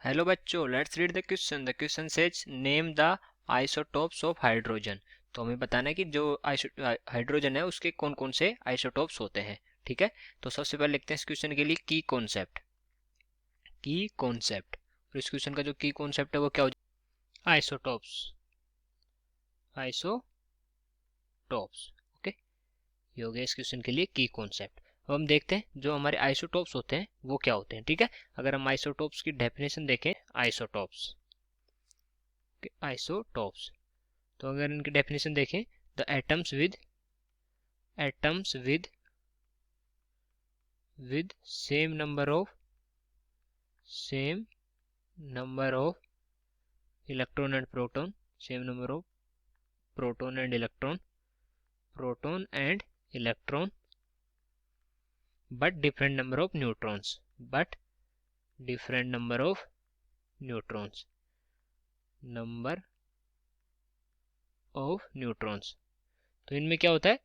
Hello बच्चों, let's read the question. The question says name the isotopes of hydrogen. तो हमें बताना है कि जो हाइड्रोजन है उसके कौन कौन से आइसोटोप्स होते हैं। ठीक है, तो सबसे पहले लिखते हैं इस क्वेश्चन के लिए की कॉन्सेप्ट। की कॉन्सेप्ट, और इस क्वेश्चन का जो की कॉन्सेप्ट है वो क्या हो जाएगा? आइसोटोप्स। आइसोटोप्स, ओके, ये हो गया इस क्वेश्चन के लिए की कॉन्सेप्ट। अब हम देखते हैं जो हमारे आइसोटोप्स होते हैं वो क्या होते हैं। ठीक है, अगर हम आइसोटोप्स की डेफिनेशन देखें, आइसोटोप्स, आइसोटोप्स, तो अगर इनकी डेफिनेशन देखें, the atoms with same number of electron and proton, same number of proton and electron, but different number of neutrons. तो इनमें क्या होता है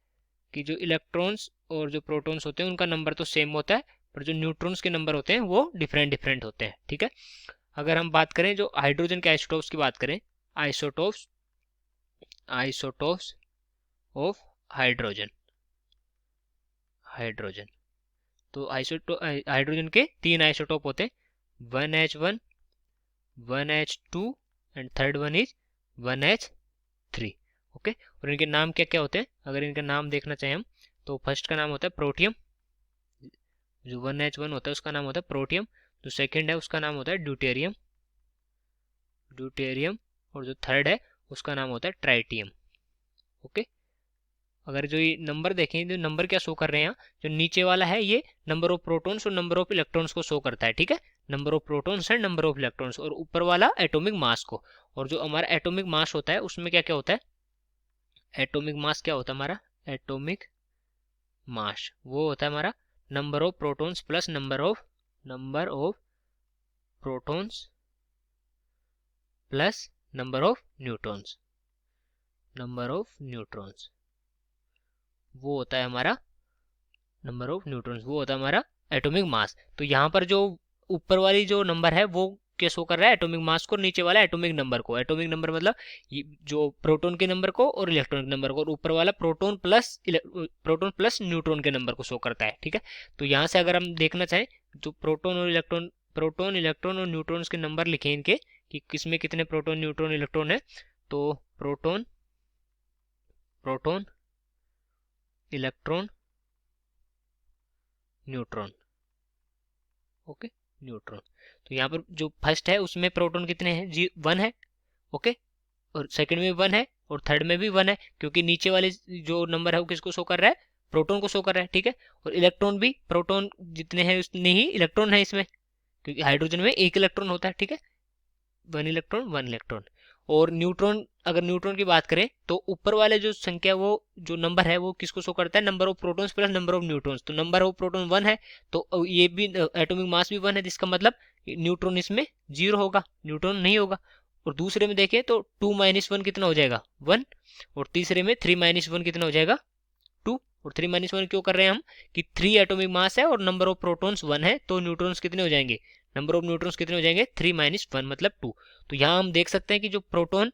कि जो इलेक्ट्रॉन्स और जो प्रोटॉन्स होते हैं उनका नंबर तो सेम होता है, पर जो न्यूट्रॉन्स के नंबर होते हैं वो डिफरेंट होते हैं। ठीक है, अगर हम बात करें जो हाइड्रोजन के आइसोटोप्स की बात करें, आइसोटोप्स ऑफ हाइड्रोजन, तो हाइड्रोजन के 3 आइसोटोप होते हैं, 1H1, 1H2 and third one is 1H3। Okay, और इनके नाम क्या क्या होते हैं, अगर इनका नाम देखना चाहें हम, तो फर्स्ट का नाम होता है प्रोटियम, जो 1H1 होता है उसका नाम होता है प्रोटियम, जो सेकंड है उसका नाम होता है ड्यूटेरियम, और जो थर्ड है उसका नाम होता है ट्राइटियम। ओके, अगर जो ये नंबर देखें, तो नंबर क्या शो कर रहे हैं यहाँ, जो नीचे वाला है ये नंबर ऑफ प्रोटॉन्स और नंबर ऑफ इलेक्ट्रॉन्स को शो करता है। ठीक है, number of protons and number of electrons, और ऊपर वाला एटॉमिक मास को। और जो हमारा एटॉमिक मास होता है उसमें क्या क्या होता है, एटॉमिक मास क्या होता है हमारा, एटॉमिक मास वो होता है हमारा number of protons plus number of protons plus number of neutrons, वो होता है हमारा नंबर ऑफ न्यूट्रॉन्स, वो होता है हमारा एटॉमिक मास। तो यहाँ पर जो ऊपर वाली जो नंबर है वो क्या शो कर रहा है, एटॉमिक मास को, नीचे वाला एटॉमिक नंबर को। एटॉमिक नंबर मतलब जो प्रोटॉन के नंबर को और इलेक्ट्रॉन के नंबर को, और ऊपर वाला प्रोटॉन प्लस न्यूट्रॉन के नंबर को शो करता है। ठीक है, तो यहाँ से अगर हम देखना चाहें जो प्रोटॉन इलेक्ट्रॉन और न्यूट्रॉन्स के नंबर लिखे इनके, कि किसमें कितने प्रोटॉन न्यूट्रॉन इलेक्ट्रॉन है, तो proton electron neutron, okay, neutron. तो यहाँ पर जो फर्स्ट है उसमें प्रोटॉन कितने हैं, 1 है, ओके, और सेकंड में भी 1 है और थर्ड में भी 1 है, क्योंकि नीचे वाले जो नंबर है वो किसको शो कर रहा है, प्रोटॉन को शो कर रहा है। ठीक है, और इलेक्ट्रॉन भी, प्रोटॉन जितने हैं उतने ही इलेक्ट्रॉन है इसमें, क्योंकि हाइड्रोजन में एक इलेक्ट्रॉन होता है। ठीक है, 1 इलेक्ट्रॉन। और न्यूट्रॉन, अगर न्यूट्रॉन की बात करें तो ऊपर वाले जो संख्या, वो जो नंबर है वो किसको शो करता है, number of protons plus number of neutrons. तो नंबर ऑफ प्रोटॉन 1 है, तो ये भी एटॉमिक मास भी 1 है, जिसका मतलब न्यूट्रॉन इसमें 0 होगा, न्यूट्रॉन नहीं होगा। और दूसरे में देखें तो 2 - 1 कितना हो जाएगा, 1, और तीसरे में 3 - 1 कितना हो जाएगा, 2। और 3 - 1 क्यों कर रहे हैं हम, कि 3 एटॉमिक मास है और नंबर ऑफ प्रोटॉन्स 1 है, तो न्यूट्रॉन्स कितने हो जाएंगे, नंबर ऑफ न्यूट्रॉन्स कितने हो जाएंगे, 3 - 1 मतलब 2। तो यहाँ हम देख सकते हैं कि जो प्रोटॉन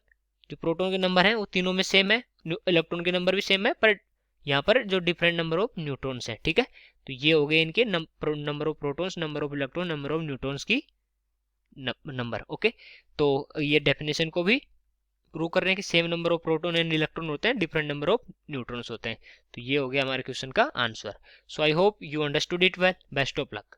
के नंबर हैं वो तीनों में सेम है, इलेक्ट्रॉन के नंबर भी सेम है, पर यहाँ पर जो डिफरेंट नंबर ऑफ न्यूट्रॉन्स है। ठीक है, तो ये हो गए इनके number of protons, number of electron, number of neutrons की नंबर। ओके, तो ये डेफिनेशन को भी प्रूव कर रहे हैं कि same number of proton and electron होते हैं, डिफरेंट नंबर ऑफ न्यूट्रॉन्स होते हैं। तो ये हो गया हमारे क्वेश्चन का answer. So I hope you understood it well. Best of luck.